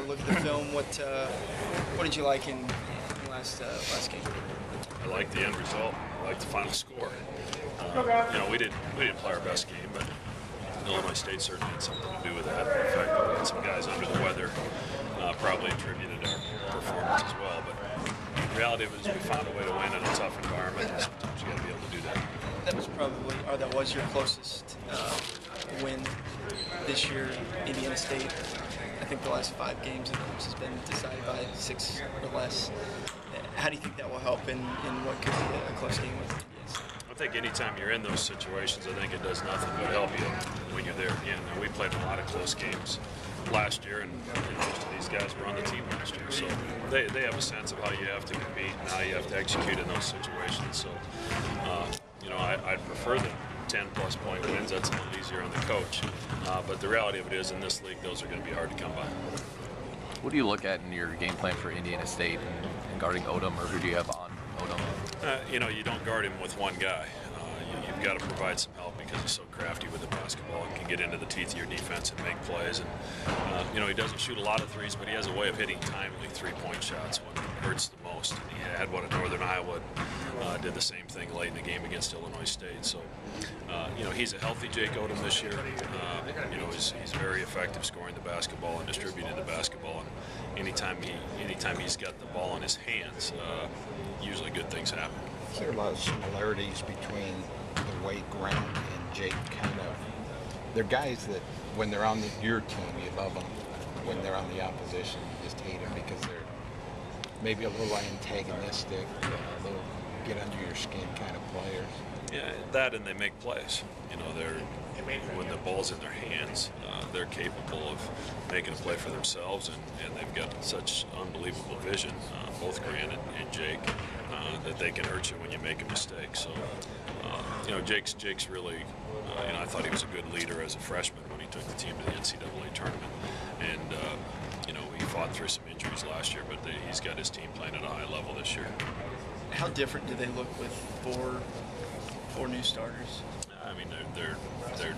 look at the film, what did you like in last game? I like the end result. I like the final score. We didn't play our best game, but Illinois State certainly had something to do with that. In fact, we had some guys under the weather probably attributed our performance as well. But the reality of it is we found a way to win in a tough environment, and sometimes you got to be able to do that. That was your closest win this year, Indiana State. I think the last 5 games of those has been decided by 6 or less. How do you think that will help in what could be a close game with Indiana State? I think anytime you're in those situations, I think it does nothing but help you when you're there again. And we played a lot of close games last year, and most of these guys were on the team last year. So they have a sense of how you have to compete and how you have to execute in those situations. So, I'd prefer the 10-plus point wins. That's a little easier on the coach. But the reality of it is, in this league, those are going to be hard to come by. What do you look at in your game plan for Indiana State and guarding Odom, or who do you have on Odom? You don't guard him with one guy. You've got to provide some help because he's so crafty with the basketball and can get into the teeth of your defense and make plays. And he doesn't shoot a lot of threes, but he has a way of hitting timely 3-point shots when it hurts the most. And he had one at Northern Iowa, did the same thing late in the game against Illinois State. So, he's a healthy Jake Odom this year. He's very effective scoring the basketball and distributing the basketball. And anytime he's got the ball in his hands, usually good things happen. Is there a lot of similarities between the way Grant and Jake they're guys that when they're on your team, you love them. When they're on the opposition, you just hate them because they're maybe a little antagonistic, a little get under your skin kind of players. Yeah, that and they make plays. When the ball's in their hands, they're capable of making a play for themselves, and they've got such unbelievable vision, both Grant and Jake, that they can hurt you when you make a mistake. So, Jake's really, I thought he was a good leader as a freshman when he took the team to the NCAA tournament, and he fought through some injuries last year, but he's got his team playing at a high level this year. How different do they look with four new starters? I mean, they're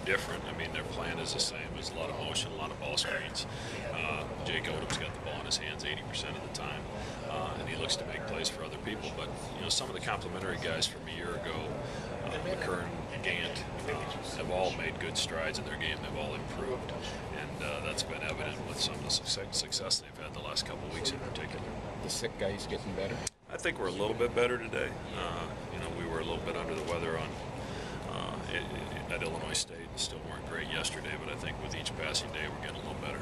different. I mean, their plan is the same. There's a lot of motion, a lot of ball screens. Jake Odom's got the ball in his hands 80% of the time, and he looks to make plays for other people. But some of the complementary guys from a year ago, McCurran, Gant, have all made good strides in their game. They've all improved, and that's been evident with some of the success they've had the last couple of weeks in particular. The sick guys getting better? I think we're a little bit better today. We were a little bit under the weather at Illinois State. Still weren't great yesterday, but I think with each passing day we're getting a little better.